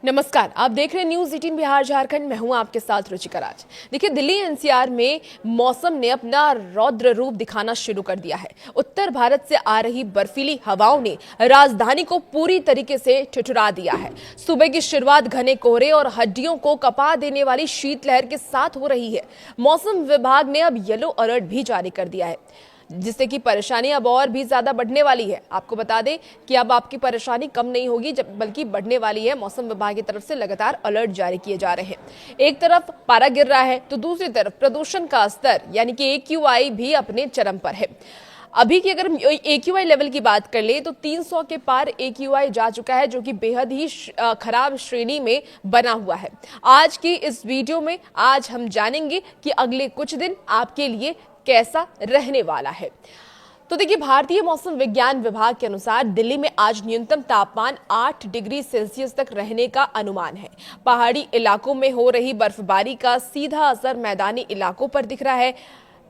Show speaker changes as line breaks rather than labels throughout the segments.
नमस्कार, आप देख रहे हैं न्यूज 18 बिहार झारखंड। मैं हूं आपके साथ रुचिका राज। देखिए, दिल्ली एनसीआर में मौसम ने अपना रौद्र रूप दिखाना शुरू कर दिया है। उत्तर भारत से आ रही बर्फीली हवाओं ने राजधानी को पूरी तरीके से ठिठुरा दिया है। सुबह की शुरुआत घने कोहरे और हड्डियों को कपा देने वाली शीतलहर के साथ हो रही है। मौसम विभाग ने अब येलो अलर्ट भी जारी कर दिया है, जिससे कि परेशानी अब और भी ज्यादा बढ़ने वाली है। आपको बता दें कि अब आपकी परेशानी कम नहीं होगी, बल्कि बढ़ने वाली है। मौसम विभाग की तरफ से लगातार अलर्ट जारी किए जा रहे हैं। एक तरफ पारा गिर रहा है तो दूसरी तरफ प्रदूषण का स्तर यानी कि AQI भी अपने चरम पर है। अभी की अगर AQI लेवल की बात कर ले तो 300 के पार AQI जा चुका है, जो कि बेहद ही खराब श्रेणी में बना हुआ है। आज की इस वीडियो में आज हम जानेंगे कि अगले कुछ दिन आपके लिए कैसा रहने वाला है। तो देखिए, भारतीय मौसम विज्ञान विभाग के अनुसार दिल्ली में आज न्यूनतम तापमान 8 डिग्री सेल्सियस तक रहने का अनुमान है। पहाड़ी इलाकों में हो रही बर्फबारी का सीधा असर मैदानी इलाकों पर दिख रहा है।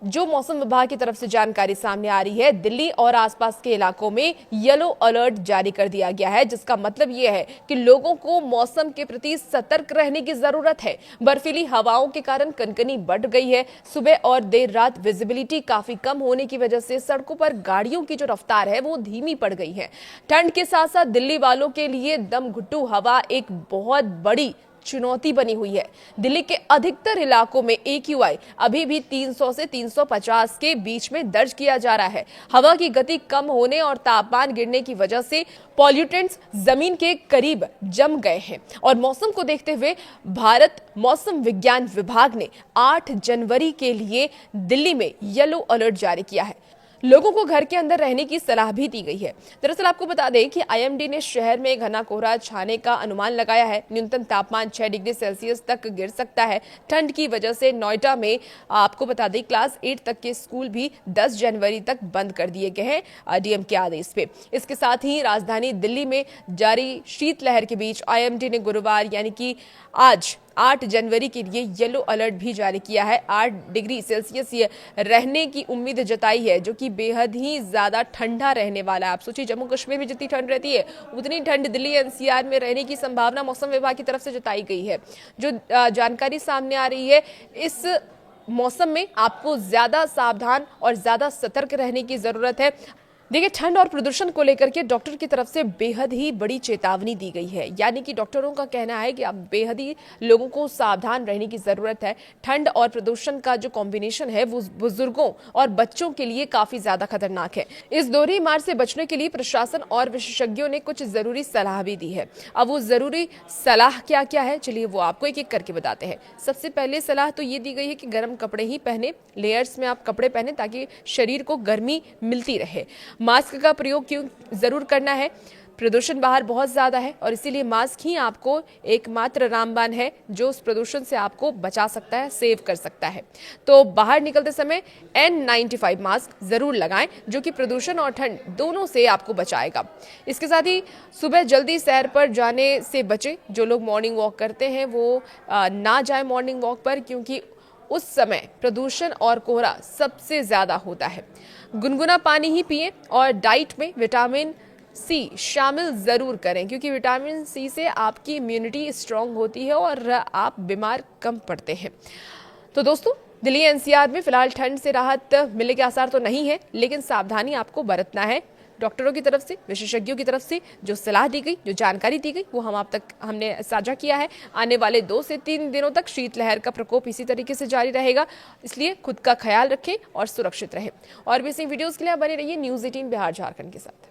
जो मौसम विभाग की तरफ से जानकारी सामने आ रही है, दिल्ली और आसपास के इलाकों में येलो अलर्ट जारी कर दिया गया है, जिसका मतलब यह है कि लोगों को मौसम के प्रति सतर्क रहने की जरूरत है। बर्फीली हवाओं के कारण कनकनी बढ़ गई है। सुबह और देर रात विजिबिलिटी काफी कम होने की वजह से सड़कों पर गाड़ियों की जो रफ्तार है वो धीमी पड़ गई है। ठंड के साथ साथ दिल्ली वालों के लिए दम घुट्टू हवा एक बहुत बड़ी चुनौती बनी हुई है। दिल्ली के अधिकतर इलाकों में AQI अभी भी 300 से 350 के बीच में दर्ज किया जा रहा है। हवा की गति कम होने और तापमान गिरने की वजह से पॉल्यूटेंट्स जमीन के करीब जम गए हैं और मौसम को देखते हुए भारत मौसम विज्ञान विभाग ने 8 जनवरी के लिए दिल्ली में येलो अलर्ट जारी किया है। लोगों को घर के अंदर रहने की सलाह भी दी गई है। दरअसल आपको बता दें कि IMD ने शहर में घना कोहरा छाने का अनुमान लगाया है। न्यूनतम तापमान 6 डिग्री सेल्सियस तक गिर सकता है। ठंड की वजह से नोएडा में आपको बता दें क्लास 8 तक के स्कूल भी 10 जनवरी तक बंद कर दिए गए हैं DM के आदेश पे। इसके साथ ही राजधानी दिल्ली में जारी शीतलहर के बीच IMD ने गुरुवार यानी कि आज 8 जनवरी के लिए येलो अलर्ट भी जारी किया है। 8 डिग्री सेल्सियस ये रहने की उम्मीद जताई है, जो कि बेहद ही ज्यादा ठंडा रहने वाला है। आप सोचिए, जम्मू कश्मीर में जितनी ठंड रहती है उतनी ठंड दिल्ली NCR में रहने की संभावना मौसम विभाग की तरफ से जताई गई है। जो जानकारी सामने आ रही है, इस मौसम में आपको ज्यादा सावधान और ज्यादा सतर्क रहने की जरूरत है। देखिए, ठंड और प्रदूषण को लेकर के डॉक्टर की तरफ से बेहद ही बड़ी चेतावनी दी गई है। यानी कि डॉक्टरों का कहना है कि अब बेहद ही लोगों को सावधान रहने की जरूरत है। ठंड और प्रदूषण का जो कॉम्बिनेशन है वो बुजुर्गों और बच्चों के लिए काफी ज्यादा खतरनाक है। इस दोहरी मार से बचने के लिए प्रशासन और विशेषज्ञों ने कुछ जरूरी सलाह भी दी है। अब वो जरूरी सलाह क्या क्या है, चलिए वो आपको एक एक करके बताते हैं। सबसे पहले सलाह तो ये दी गई है कि गर्म कपड़े ही पहने, लेयर्स में आप कपड़े पहने ताकि शरीर को गर्मी मिलती रहे। मास्क का प्रयोग क्यों जरूर करना है? प्रदूषण बाहर बहुत ज्यादा है और इसीलिए मास्क ही आपको एकमात्र रामबाण है जो उस प्रदूषण से आपको बचा सकता है, सेव कर सकता है। तो बाहर निकलते समय N95 मास्क जरूर लगाएं, जो कि प्रदूषण और ठंड दोनों से आपको बचाएगा। इसके साथ ही सुबह जल्दी सैर पर जाने से बचें। जो लोग मॉर्निंग वॉक करते हैं वो ना जाए मॉर्निंग वॉक पर, क्योंकि उस समय प्रदूषण और कोहरा सबसे ज्यादा होता है। गुनगुना पानी ही पिएं और डाइट में विटामिन C शामिल जरूर करें, क्योंकि विटामिन C से आपकी इम्यूनिटी स्ट्रांग होती है और आप बीमार कम पड़ते हैं। तो दोस्तों, दिल्ली NCR में फिलहाल ठंड से राहत मिलने के आसार तो नहीं है, लेकिन सावधानी आपको बरतना है। डॉक्टरों की तरफ से, विशेषज्ञों की तरफ से जो सलाह दी गई, जो जानकारी दी गई, वो हमने साझा किया है। आने वाले 2 से 3 दिनों तक शीतलहर का प्रकोप इसी तरीके से जारी रहेगा, इसलिए खुद का ख्याल रखें और सुरक्षित रहें। और भी ऐसी वीडियोस के लिए बने रहिए न्यूज 18 बिहार झारखंड के साथ।